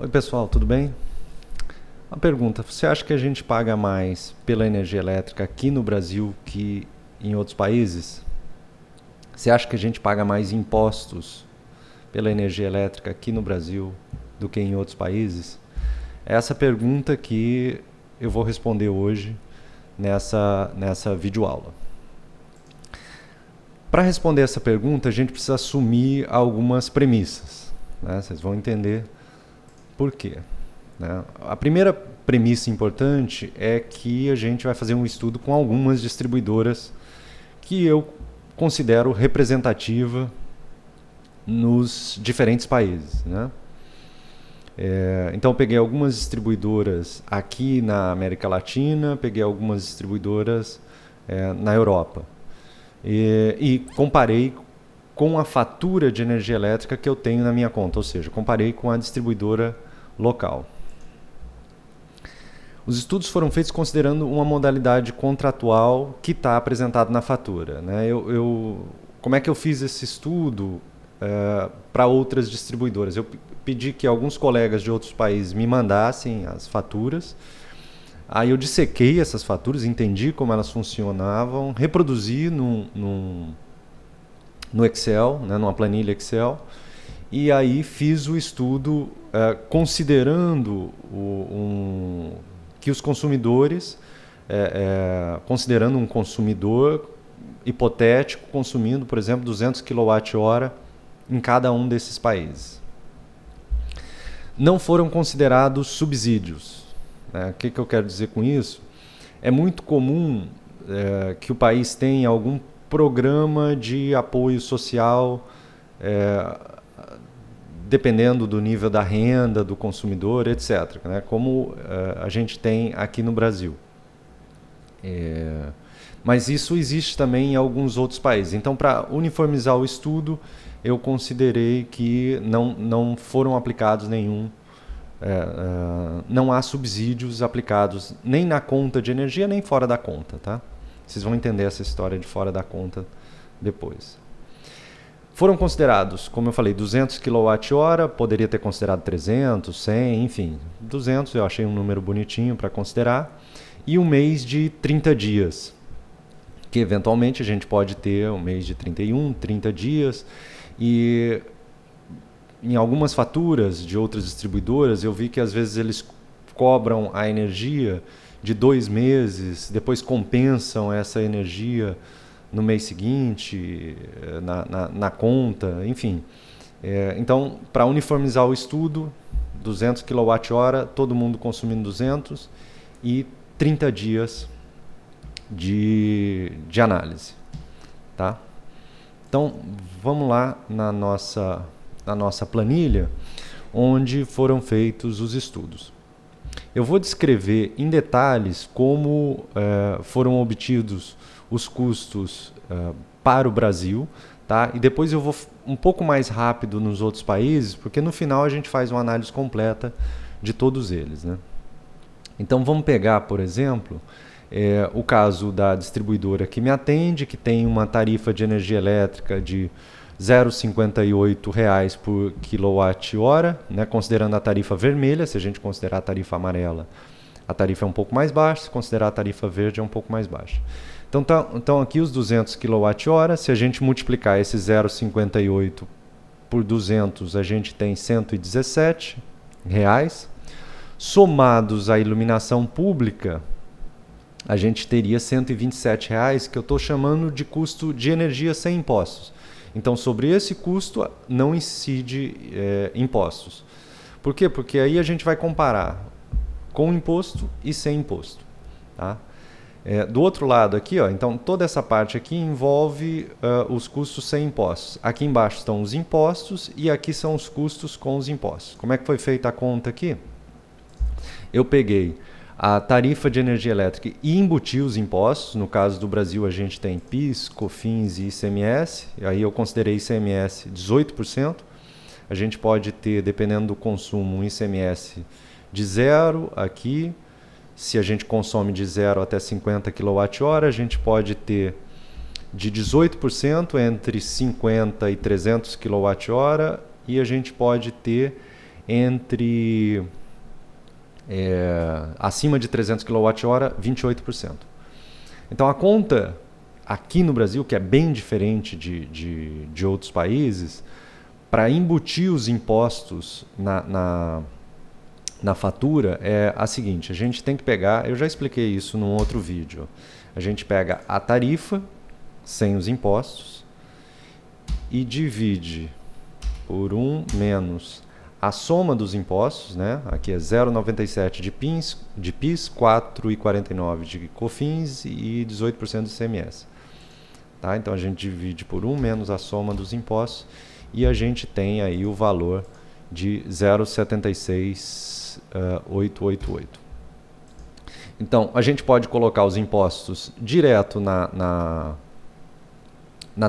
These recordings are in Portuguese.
Oi pessoal, tudo bem? Uma pergunta, você acha que a gente paga mais pela energia elétrica aqui no Brasil que em outros países? Você acha que a gente paga mais impostos pela energia elétrica aqui no Brasil do que em outros países? É essa pergunta que eu vou responder hoje nessa videoaula. Para responder essa pergunta, a gente precisa assumir algumas premissas, né? Vocês vão entender por quê, né? A primeira premissa importante é que a gente vai fazer um estudo com algumas distribuidoras que eu considero representativa nos diferentes países, né? Então eu peguei algumas distribuidoras aqui na América Latina, peguei algumas distribuidoras na Europa e comparei com a fatura de energia elétrica que eu tenho na minha conta, ou seja, comparei com a distribuidora local. Os estudos foram feitos considerando uma modalidade contratual que está apresentada na fatura, né? Como é que eu fiz esse estudo para outras distribuidoras? Eu pedi que alguns colegas de outros países me mandassem as faturas. Aí eu dissequei essas faturas, entendi como elas funcionavam, reproduzi no Excel, né, numa planilha Excel, e aí fiz o estudo considerando que os consumidores, considerando um consumidor hipotético consumindo, por exemplo, 200 kWh em cada um desses países. Não foram considerados subsídios. O que eu quero dizer com isso? É muito comum que o país tenha algum programa de apoio social, dependendo do nível da renda do consumidor, etc., né? Como a gente tem aqui no Brasil. Mas isso existe também em alguns outros países. Então, para uniformizar o estudo, eu considerei que não foram aplicados não há subsídios aplicados nem na conta de energia, nem fora da conta, tá? Vocês vão entender essa história de fora da conta depois. Foram considerados, como eu falei, 200 kWh, poderia ter considerado 300, 100, enfim. 200 eu achei um número bonitinho para considerar. E um mês de 30 dias, que eventualmente a gente pode ter um mês de 31, 30 dias. E em algumas faturas de outras distribuidoras, eu vi que às vezes eles cobram a energia de 2 meses, depois compensam essa energia no mês seguinte, na conta, enfim. Então, para uniformizar o estudo, 200 kWh, todo mundo consumindo 200 e 30 dias de análise. Tá? Então, vamos lá na nossa planilha, onde foram feitos os estudos. Eu vou descrever em detalhes como foram obtidos os custos para o Brasil, tá? E depois eu vou um pouco mais rápido nos outros países, porque no final a gente faz uma análise completa de todos eles, né? Então vamos pegar, por exemplo, o caso da distribuidora que me atende, que tem uma tarifa de energia elétrica de R$ 0,58 por kWh, né, considerando a tarifa vermelha. Se a gente considerar a tarifa amarela, a tarifa é um pouco mais baixa, se considerar a tarifa verde é um pouco mais baixa. Então aqui os 200 kWh, se a gente multiplicar esse 0,58 por 200, a gente tem R$ 117. Somados à iluminação pública, a gente teria R$ 127, que eu estou chamando de custo de energia sem impostos. Então, sobre esse custo, não incide impostos. Por quê? Porque aí a gente vai comparar com imposto e sem imposto. Tá? Do outro lado aqui, ó, então toda essa parte aqui envolve os custos sem impostos. Aqui embaixo estão os impostos e aqui são os custos com os impostos. Como é que foi feita a conta aqui? Eu peguei a tarifa de energia elétrica e embuti os impostos. No caso do Brasil, a gente tem PIS, COFINS e ICMS. Aí eu considerei ICMS 18%. A gente pode ter, dependendo do consumo, um ICMS de 0 aqui. Se a gente consome de 0 até 50 kWh, a gente pode ter de 18% entre 50 e 300 kWh e a gente pode ter entre acima de 300 kWh, 28%. Então a conta aqui no Brasil, que é bem diferente de outros países, para embutir os impostos na fatura é a seguinte: a gente tem que pegar, eu já expliquei isso num outro vídeo, a gente pega a tarifa sem os impostos e divide por 1 menos a soma dos impostos, né? Aqui é 0,97 de PIS, 4,49 de COFINS e 18% do ICMS. Tá? Então a gente divide por 1 menos a soma dos impostos e a gente tem aí o valor de 0,76888. Então a gente pode colocar os impostos direto na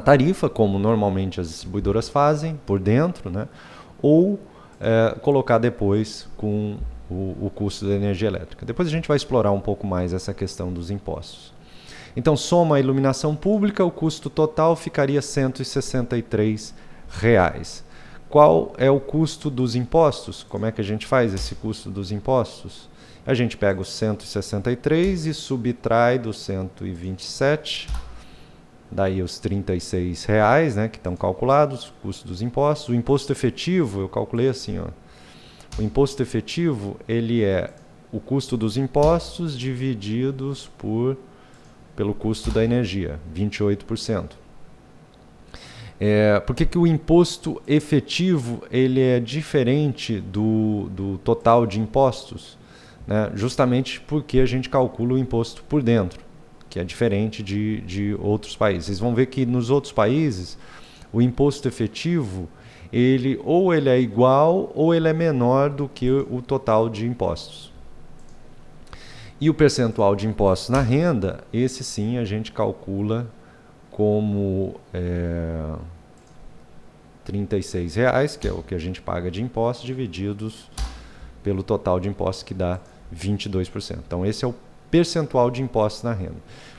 tarifa, como normalmente as distribuidoras fazem, por dentro, né? Ou colocar depois com o custo da energia elétrica. Depois a gente vai explorar um pouco mais essa questão dos impostos. Então, soma a iluminação pública, o custo total ficaria R$ 163. Qual é o custo dos impostos? Como é que a gente faz esse custo dos impostos? A gente pega os 163 e subtrai dos 127, daí os R$ 36, né, que estão calculados, o custo dos impostos. O imposto efetivo, eu calculei assim, ó. O imposto efetivo, ele é o custo dos impostos divididos pelo custo da energia, 28%. Por que o imposto efetivo ele é diferente do total de impostos? Né? Justamente porque a gente calcula o imposto por dentro, que é diferente de outros países. Vocês vão ver que nos outros países, o imposto efetivo, ele é igual ou ele é menor do que o total de impostos. E o percentual de impostos na renda, esse sim a gente calcula como R$ 36, que é o que a gente paga de impostos, divididos pelo total de impostos, que dá 22%. Então esse é o percentual de impostos na renda.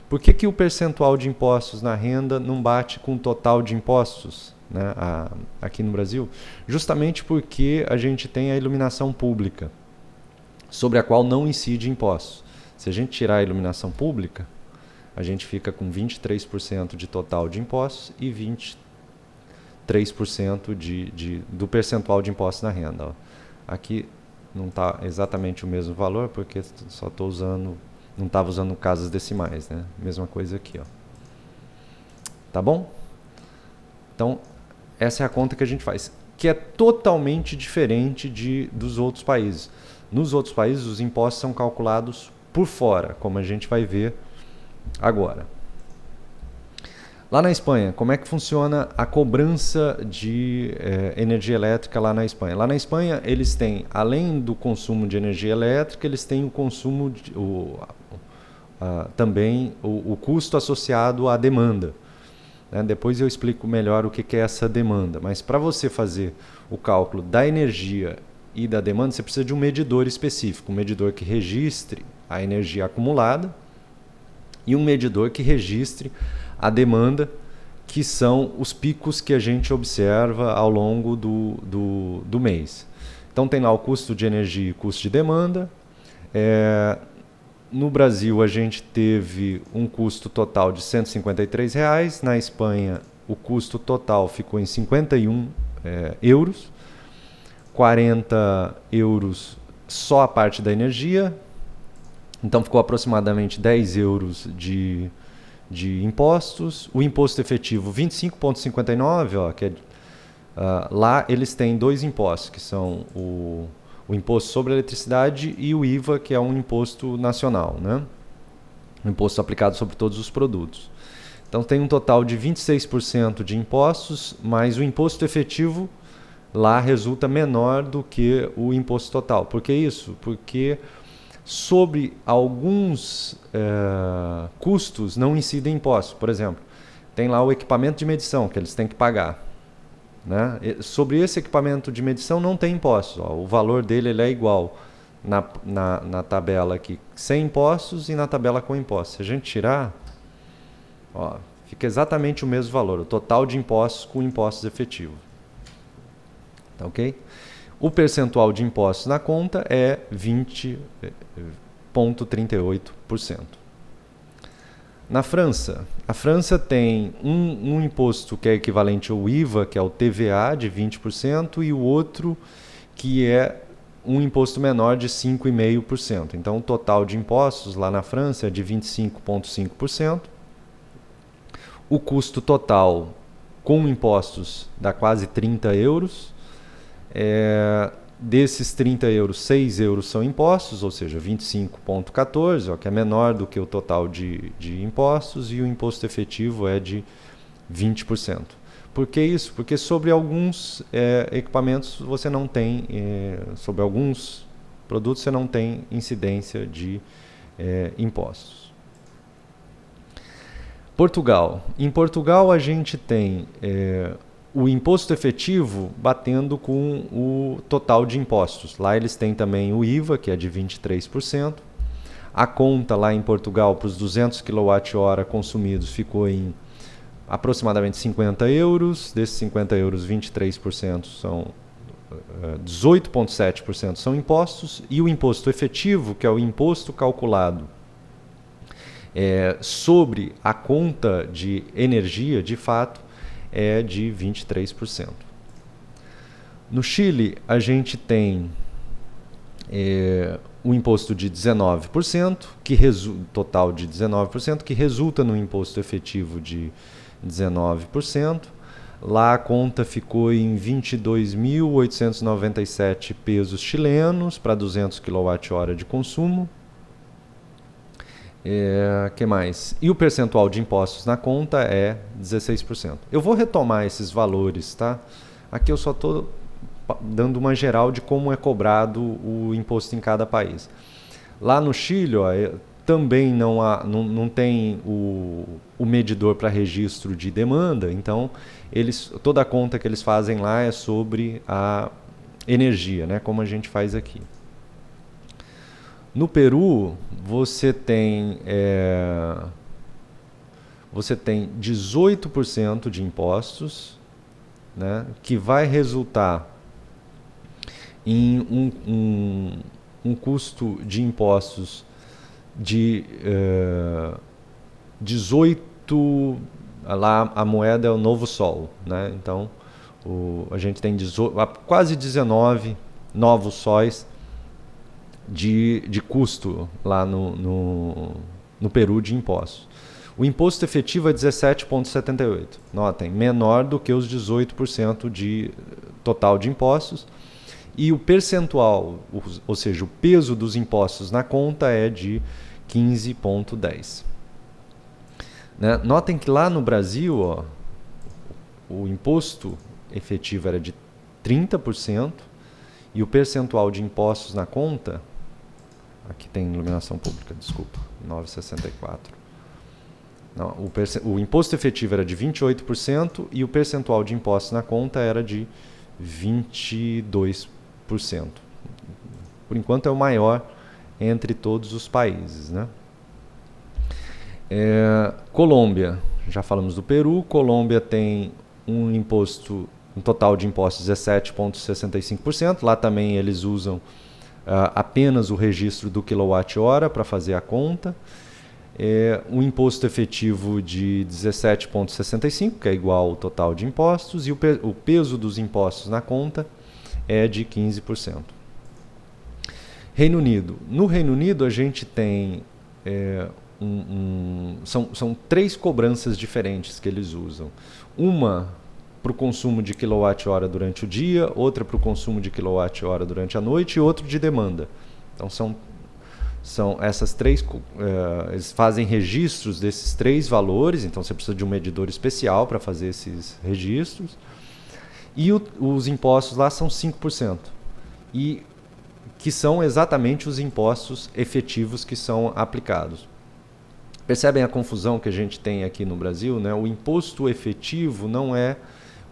Por que o percentual de impostos na renda não bate com o total de impostos, né, aqui no Brasil? Justamente porque a gente tem a iluminação pública, sobre a qual não incide impostos. Se a gente tirar a iluminação pública, a gente fica com 23% de total de impostos e 23% do percentual de impostos na renda. Ó. Aqui não está exatamente o mesmo valor, porque só estou usando, não estava usando casas decimais, né? Mesma coisa aqui, ó. Tá bom? Então, essa é a conta que a gente faz, que é totalmente diferente dos outros países. Nos outros países, os impostos são calculados por fora, como a gente vai ver agora. Lá na Espanha, como é que funciona a cobrança de energia elétrica lá na Espanha? Lá na Espanha, eles têm, além do consumo de energia elétrica, eles têm o consumo, também o custo associado à demanda. Né? Depois eu explico melhor o que é essa demanda. Mas para você fazer o cálculo da energia e da demanda, você precisa de um medidor específico, um medidor que registre a energia acumulada e um medidor que registre a demanda, que são os picos que a gente observa ao longo do mês. Então tem lá o custo de energia e o custo de demanda. No Brasil a gente teve um custo total de R$ 153. Na Espanha o custo total ficou em 51 euros. 40 euros só a parte da energia. Então ficou aproximadamente 10 euros de impostos. O imposto efetivo 25,59, lá eles têm dois impostos, que são o imposto sobre a eletricidade e o IVA, que é um imposto nacional, né? Um imposto aplicado sobre todos os produtos. Então tem um total de 26% de impostos, mas o imposto efetivo lá resulta menor do que o imposto total. Por que isso? Porque sobre alguns custos não incidem impostos. Por exemplo, tem lá o equipamento de medição que eles têm que pagar. Né? Sobre esse equipamento de medição não tem impostos. Ó, o valor dele ele é igual na tabela aqui sem impostos e na tabela com impostos. Se a gente tirar, ó, fica exatamente o mesmo valor, o total de impostos com impostos efetivos. Tá, ok? O percentual de impostos na conta é 20,38%. Na França, a França tem um imposto que é equivalente ao IVA, que é o TVA, de 20%, e o outro que é um imposto menor de 5,5%. Então, o total de impostos lá na França é de 25,5%. O custo total com impostos dá quase 30 euros. Desses 30 euros, 6 euros são impostos, ou seja, 25,14, que é menor do que o total de impostos, e o imposto efetivo é de 20%. Por que isso? Porque sobre alguns equipamentos você não tem, sobre alguns produtos você não tem incidência de impostos. Portugal. Em Portugal a gente tem o imposto efetivo batendo com o total de impostos. Lá eles têm também o IVA, que é de 23%. A conta lá em Portugal para os 200 kWh consumidos ficou em aproximadamente 50 euros. Desses 50 euros, 23% são 18,7% são impostos, e o imposto efetivo, que é o imposto calculado sobre a conta de energia, de fato, é de 23%. No Chile, a gente tem um imposto de 19%, total de 19%, que resulta no imposto efetivo de 19%. Lá a conta ficou em 22.897 pesos chilenos para 200 kWh de consumo. Que mais? E o percentual de impostos na conta é 16%. Eu vou retomar esses valores, tá? Aqui eu só estou dando uma geral de como é cobrado o imposto em cada país. Lá no Chile, também não tem o medidor para registro de demanda, então toda a conta que eles fazem lá é sobre a energia, né, como a gente faz aqui. No Peru, você tem 18% de impostos, né, que vai resultar em um custo de impostos de 18, lá a moeda é o novo sol, né? Então a gente tem quase 19 novos sóis de custo lá no Peru de impostos. O imposto efetivo é 17,78. Notem, menor do que os 18% de total de impostos. E o percentual, ou seja, o peso dos impostos na conta é de 15,10. Né? Notem que lá no Brasil, o imposto efetivo era de 30% e o percentual de impostos na conta, aqui tem iluminação pública, desculpa, 9,64. Não, o imposto efetivo era de 28% e o percentual de impostos na conta era de 22%. Por enquanto é o maior entre todos os países, né? Colômbia, já falamos do Peru. Colômbia tem um total de impostos 17,65%. Lá também eles usam apenas o registro do quilowatt-hora para fazer a conta. Um imposto efetivo de 17,65%, que é igual ao total de impostos, e o peso dos impostos na conta é de 15%. Reino Unido. No Reino Unido a gente tem são 3 cobranças diferentes que eles usam. Uma para o consumo de quilowatt-hora durante o dia, outra para o consumo de quilowatt-hora durante a noite e outro de demanda. Então são essas 3, eles fazem registros desses 3 valores, então você precisa de um medidor especial para fazer esses registros. E os impostos lá são 5%, e que são exatamente os impostos efetivos que são aplicados. Percebem a confusão que a gente tem aqui no Brasil, né? O imposto efetivo não é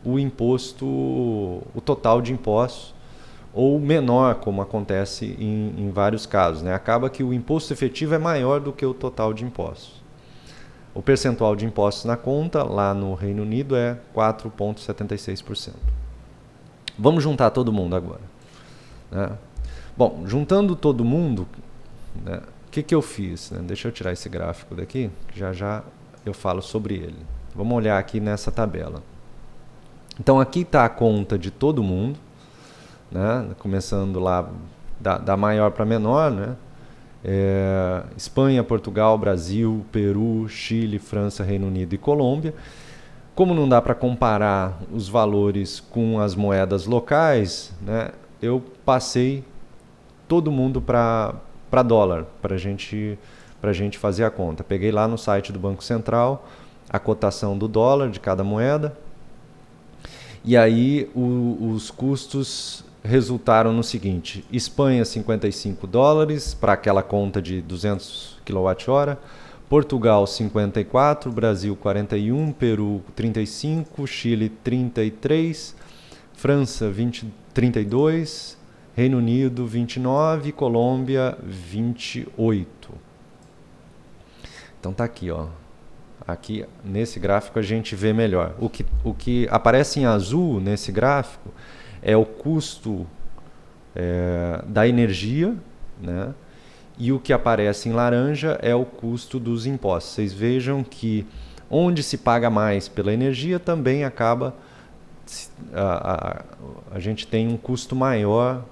o total de impostos, ou menor, como acontece em vários casos, né? Acaba que o imposto efetivo é maior do que o total de impostos. O percentual de impostos na conta, lá no Reino Unido, é 4,76%. Vamos juntar todo mundo agora. né? Bom, juntando todo mundo, né, o que eu fiz? Né? Deixa eu tirar esse gráfico daqui, que já eu falo sobre ele. Vamos olhar aqui nessa tabela. Então aqui está a conta de todo mundo, né? Começando lá da maior para menor, né? Espanha, Portugal, Brasil, Peru, Chile, França, Reino Unido e Colômbia. Como não dá para comparar os valores com as moedas locais, né, eu passei todo mundo para dólar, para a gente fazer a conta. Peguei lá no site do Banco Central a cotação do dólar de cada moeda, e aí os custos resultaram no seguinte: Espanha $55 para aquela conta de 200 kWh, Portugal 54, Brasil 41, Peru 35, Chile 33, França 32, Reino Unido 29, Colômbia 28. Então tá aqui, ó. Aqui nesse gráfico a gente vê melhor. O que aparece em azul nesse gráfico é o custo da energia, né? E o que aparece em laranja é o custo dos impostos. Vocês vejam que onde se paga mais pela energia também acaba a gente tem um custo maior.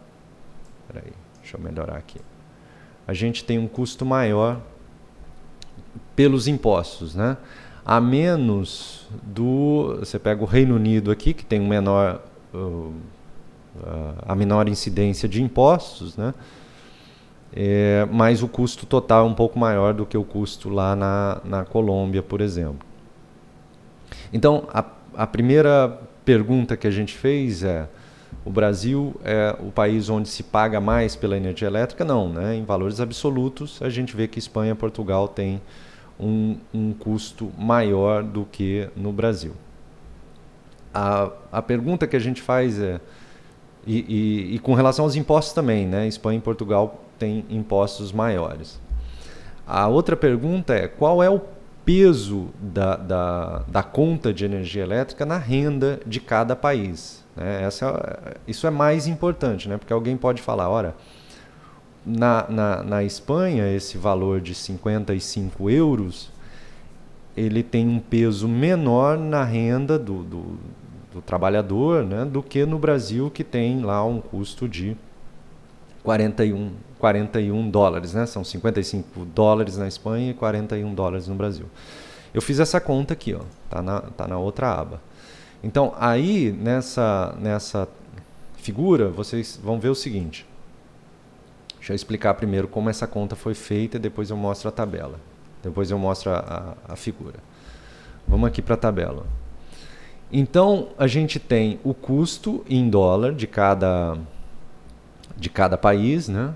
Peraí, deixa eu melhorar aqui. A gente tem um custo maior pelos impostos, né? A menos você pega o Reino Unido aqui, que tem a menor incidência de impostos, né? Mas o custo total é um pouco maior do que o custo lá na Colômbia, por exemplo. Então, a primeira pergunta que a gente fez o Brasil é o país onde se paga mais pela energia elétrica? Não, né? Em valores absolutos, a gente vê que Espanha e Portugal têm um custo maior do que no Brasil. A pergunta que a gente faz e com relação aos impostos também, né? Espanha e Portugal têm impostos maiores. A outra pergunta é: qual é o peso da conta de energia elétrica na renda de cada país? Né? Isso é mais importante, né? Porque alguém pode falar, ora, na Espanha, esse valor de 55 euros, ele tem um peso menor na renda do trabalhador, né, do que no Brasil, que tem lá um custo de 41 dólares, né? São 55 dólares na Espanha e 41 dólares no Brasil. Eu fiz essa conta aqui, ó, tá na outra aba. Então, aí, nessa figura, vocês vão ver o seguinte. Deixa eu explicar primeiro como essa conta foi feita e depois eu mostro a tabela. Depois eu mostro a figura. Vamos aqui para a tabela. Então, a gente tem o custo em dólar de cada país, né?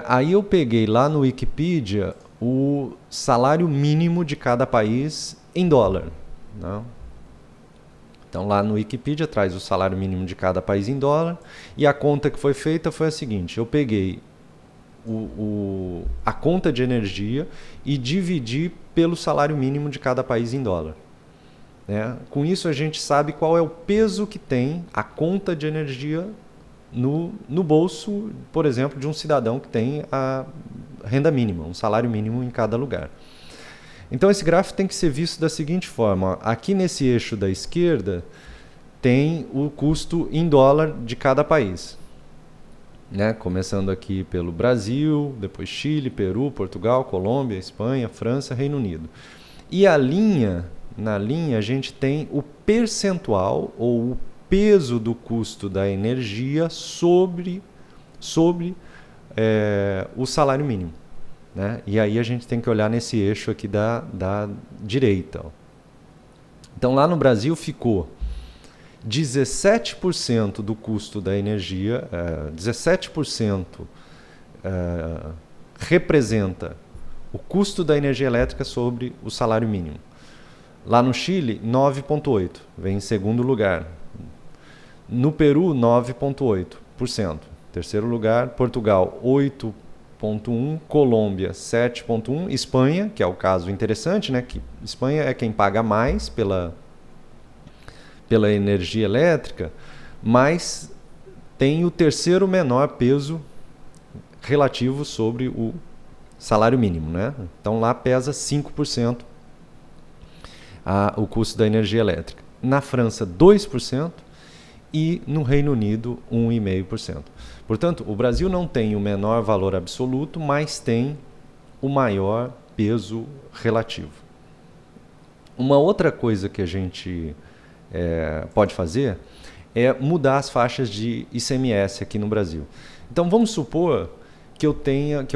Aí eu peguei lá no Wikipedia o salário mínimo de cada país em dólar, né? Então lá no Wikipedia traz o salário mínimo de cada país em dólar, e a conta que foi feita foi a seguinte: eu peguei a conta de energia e dividi pelo salário mínimo de cada país em dólar. Né? Com isso a gente sabe qual é o peso que tem a conta de energia no bolso, por exemplo, de um cidadão que tem a renda mínima, um salário mínimo em cada lugar. Então esse gráfico tem que ser visto da seguinte forma: aqui nesse eixo da esquerda tem o custo em dólar de cada país, né? Começando aqui pelo Brasil, depois Chile, Peru, Portugal, Colômbia, Espanha, França, Reino Unido. E na linha a gente tem o percentual ou o peso do custo da energia sobre o salário mínimo. Né? E aí a gente tem que olhar nesse eixo aqui da direita. Ó. Então lá no Brasil ficou 17% do custo da energia, 17% representa o custo da energia elétrica sobre o salário mínimo. Lá no Chile, 9,8%, vem em segundo lugar. No Peru, 9,8%. Terceiro lugar, Portugal, 8,1%, Colômbia 7,1%, Espanha, que é o caso interessante, né? Que Espanha é quem paga mais pela energia elétrica, mas tem o terceiro menor peso relativo sobre o salário mínimo, né? Então lá pesa 5% o custo da energia elétrica. Na França, 2% e no Reino Unido, 1,5%. Portanto, o Brasil não tem o menor valor absoluto, mas tem o maior peso relativo. Uma outra coisa que a gente pode fazer é mudar as faixas de ICMS aqui no Brasil. Então vamos supor que eu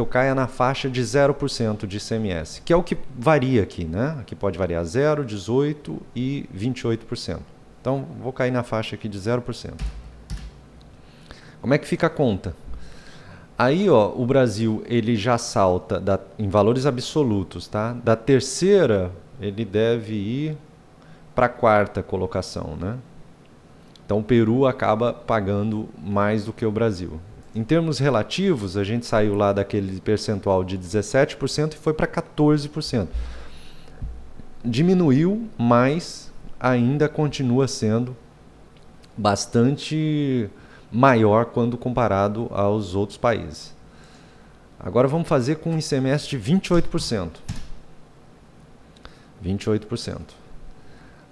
caia na faixa de 0% de ICMS, que é o que varia aqui, né? Aqui pode variar 0, 18 e 28%. Então vou cair na faixa aqui de 0%. Como é que fica a conta? Aí, ó, o Brasil ele já salta em valores absolutos, tá? Da terceira ele deve ir para a quarta colocação, né? Então o Peru acaba pagando mais do que o Brasil. Em termos relativos, a gente saiu lá daquele percentual de 17% e foi para 14%. Diminuiu, mas ainda continua sendo bastante maior quando comparado aos outros países. Agora vamos fazer com um ICMS de 28%. 28%.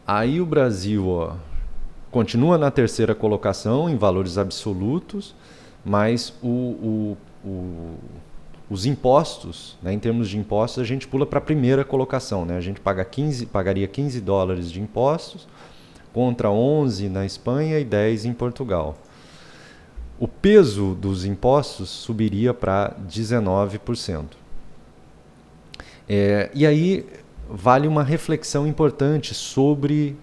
Aí o Brasil, ó, continua na terceira colocação em valores absolutos, mas os impostos, né, em termos de impostos, a gente pula para a primeira colocação, né? A gente pagaria 15 dólares de impostos, contra 11 na Espanha e 10 em Portugal. O peso dos impostos subiria para 19%. E aí vale uma reflexão importante sobre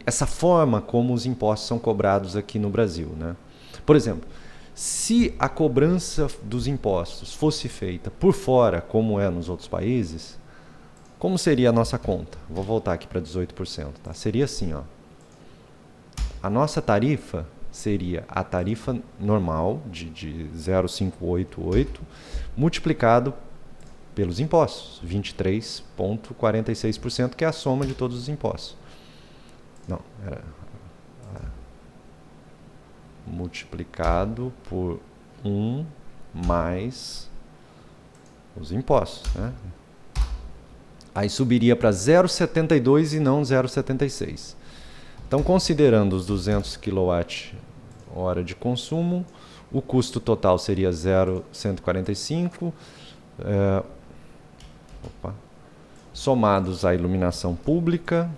essa forma como os impostos são cobrados aqui no Brasil, né? Por exemplo, se a cobrança dos impostos fosse feita por fora, como é nos outros países, como seria a nossa conta? Vou voltar aqui para 18%. Tá? Seria assim, ó. A nossa tarifa seria a tarifa normal de 0,588 multiplicado pelos impostos, 23,46%, que é a soma de todos os impostos. Não, era multiplicado por 1 mais os impostos, né? Aí subiria para 0,72 e não 0,76. Então, considerando os 200 kWh de consumo, o custo total seria 0,145, somados à iluminação pública,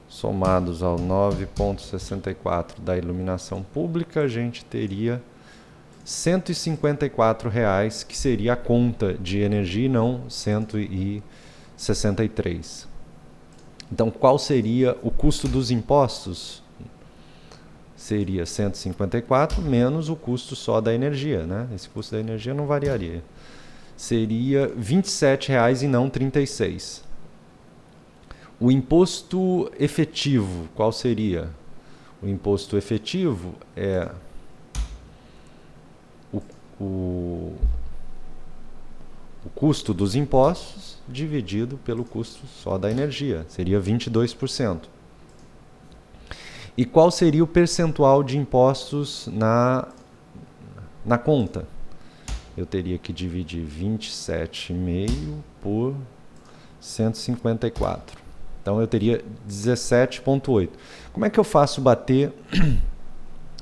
somados ao 9,64 da iluminação pública, a gente teria R$ 154, que seria a conta de energia e não 163. Então, qual seria o custo dos impostos? Seria 154 menos o custo só da energia, né? Esse custo da energia não variaria. Seria R$ 27,00 e não 36. O imposto efetivo, qual seria? O imposto efetivo é o custo dos impostos dividido pelo custo só da energia. Seria 22%. E qual seria o percentual de impostos na conta? Eu teria que dividir 27,5 por 154. Então eu teria 17,8. Como é que eu faço bater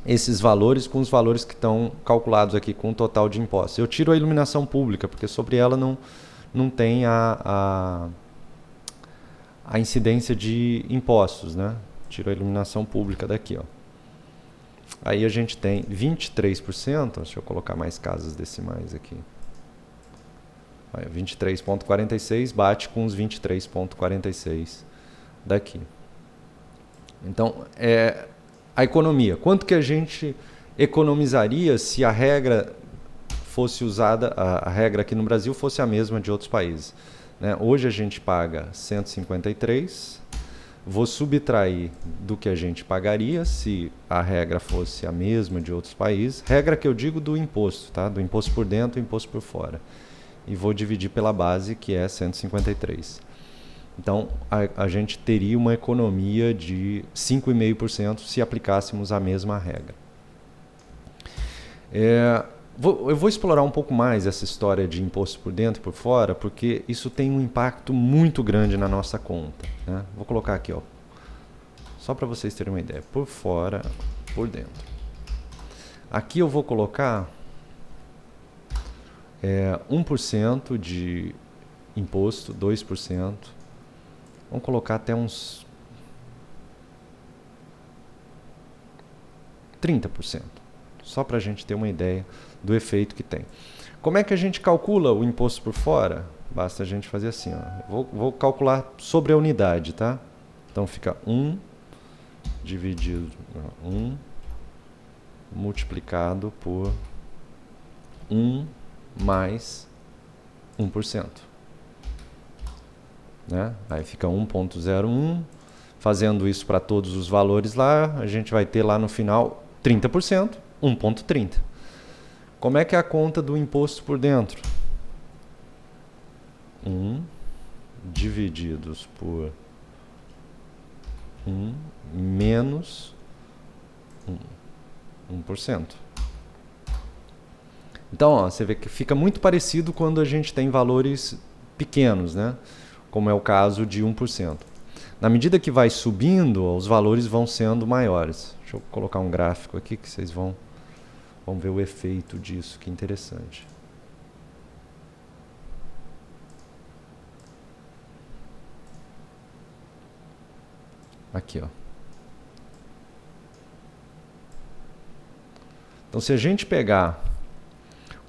esses valores com os valores que estão calculados aqui com o total de impostos? Eu tiro a iluminação pública, porque sobre ela não tem a incidência de impostos, né? Tiro a iluminação pública daqui, ó. Aí a gente tem 23%, deixa eu colocar mais casas decimais aqui. 23,46 bate com os 23,46 daqui. Então, a economia. Quanto que a gente economizaria se a regra fosse usada, a regra aqui no Brasil fosse a mesma de outros países, né? Hoje a gente paga 153, vou subtrair do que a gente pagaria se a regra fosse a mesma de outros países, regra que eu digo do imposto, tá? Do imposto por dentro e imposto por fora. E vou dividir pela base, que é 153. Então, a gente teria uma economia de 5,5% se aplicássemos a mesma regra. Eu vou explorar um pouco mais essa história de imposto por dentro e por fora, porque isso tem um impacto muito grande na nossa conta, né? Vou colocar aqui, ó, só para vocês terem uma ideia, por fora, por dentro. Aqui eu vou colocar 1% de imposto, 2%. Vamos colocar até uns 30%, só para a gente ter uma ideia do efeito que tem. Como é que a gente calcula o imposto por fora? Basta a gente fazer assim, ó. Vou calcular sobre a unidade, tá? Então fica 1 dividido 1 multiplicado por 1 mais 1%. Né? Aí fica 1,01. Fazendo isso para todos os valores lá, a gente vai ter lá no final 30%, 1,30. Como é que é a conta do imposto por dentro? 1 divididos por 1 menos 1%. Então, ó, você vê que fica muito parecido quando a gente tem valores pequenos, né? Como é o caso de 1%. Na medida que vai subindo, os valores vão sendo maiores. Deixa eu colocar um gráfico aqui que vocês vão ver o efeito disso, que interessante. Aqui, ó. Então, se a gente pegar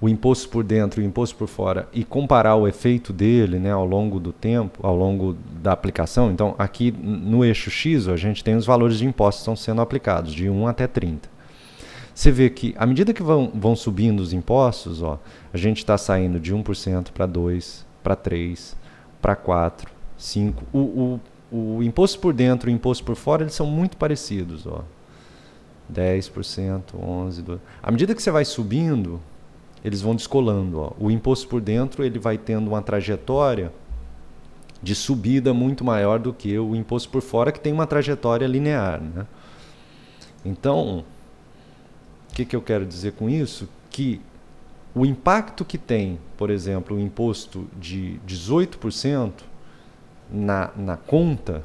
o imposto por dentro e o imposto por fora e comparar o efeito dele, né, ao longo do tempo, ao longo da aplicação, então aqui no eixo X a gente tem os valores de impostos que estão sendo aplicados, de 1 até 30. Você vê que à medida que vão subindo os impostos, ó, a gente está saindo de 1% para 2%, para 3%, para 4%, 5%. O imposto por dentro e o imposto por fora eles são muito parecidos. Ó. 10%, 11%, 12%. À medida que você vai subindo, eles vão descolando. Ó. O imposto por dentro ele vai tendo uma trajetória de subida muito maior do que o imposto por fora, que tem uma trajetória linear. Né? Então, o que eu quero dizer com isso? Que o impacto que tem, por exemplo, o imposto de 18% na conta,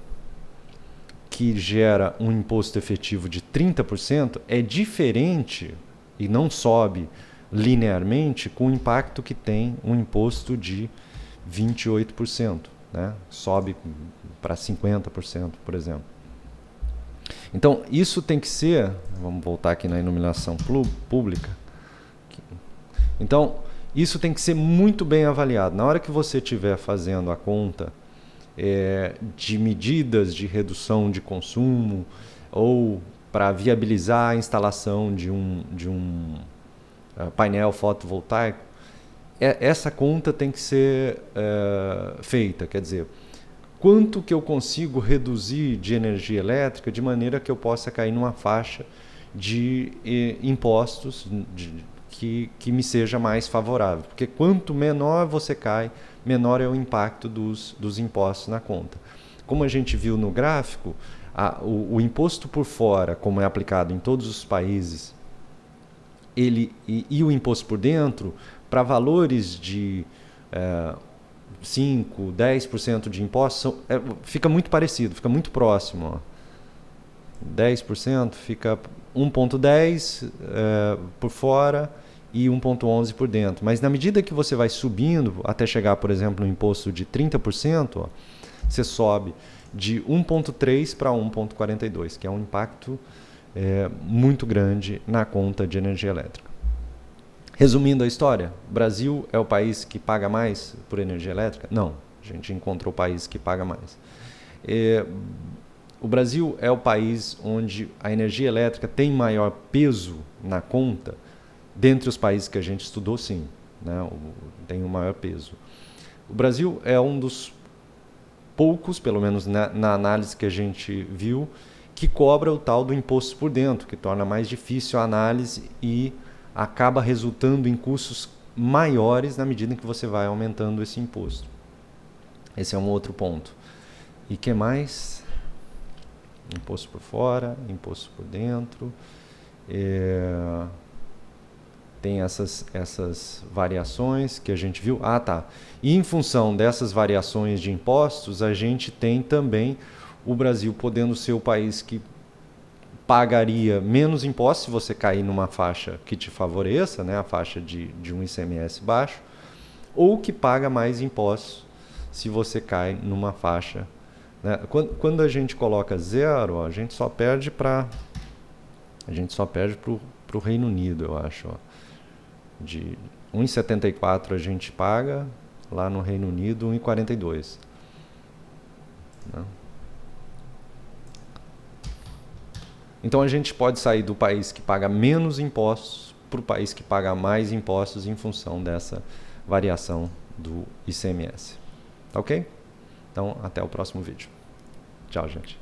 que gera um imposto efetivo de 30%, é diferente e não sobe linearmente com o impacto que tem um imposto de 28%, né? Sobe para 50%, por exemplo. Então, isso tem que ser, vamos voltar aqui na iluminação pública. Então, isso tem que ser muito bem avaliado. Na hora que você estiver fazendo a conta de medidas de redução de consumo ou para viabilizar a instalação de um painel fotovoltaico, essa conta tem que ser feita. Quer dizer, quanto que eu consigo reduzir de energia elétrica de maneira que eu possa cair numa faixa de impostos que me seja mais favorável. Porque quanto menor você cai, menor é o impacto dos impostos na conta. Como a gente viu no gráfico, o imposto por fora, como é aplicado em todos os países, e o imposto por dentro, para valores de 5%, 10% de impostos, fica muito parecido, fica muito próximo. Ó. 10% fica 1,10% por fora e 1,11% por dentro. Mas na medida que você vai subindo, até chegar, por exemplo, no imposto de 30%, ó, você sobe de 1,3% para 1,42%, que é um impacto muito grande na conta de energia elétrica. Resumindo a história, o Brasil é o país que paga mais por energia elétrica? Não, a gente encontrou o país que paga mais. O Brasil é o país onde a energia elétrica tem maior peso na conta. Dentre os países que a gente estudou, sim, né, tem o maior peso. O Brasil é um dos poucos, pelo menos na análise que a gente viu, que cobra o tal do imposto por dentro, que torna mais difícil a análise e acaba resultando em custos maiores na medida em que você vai aumentando esse imposto. Esse é um outro ponto. E que mais? Imposto por fora, imposto por dentro. Tem essas variações que a gente viu. Ah, tá. E em função dessas variações de impostos, a gente tem também o Brasil podendo ser o país que pagaria menos impostos se você cair numa faixa que te favoreça, né, a faixa de um ICMS baixo, ou que paga mais impostos se você cai numa faixa. Né? Quando a gente coloca zero, ó, a gente só perde para o Reino Unido, eu acho. Ó. De 1,74 a gente paga, lá no Reino Unido 1,42. Né? Então a gente pode sair do país que paga menos impostos para o país que paga mais impostos em função dessa variação do ICMS. Tá ok? Então até o próximo vídeo. Tchau, gente.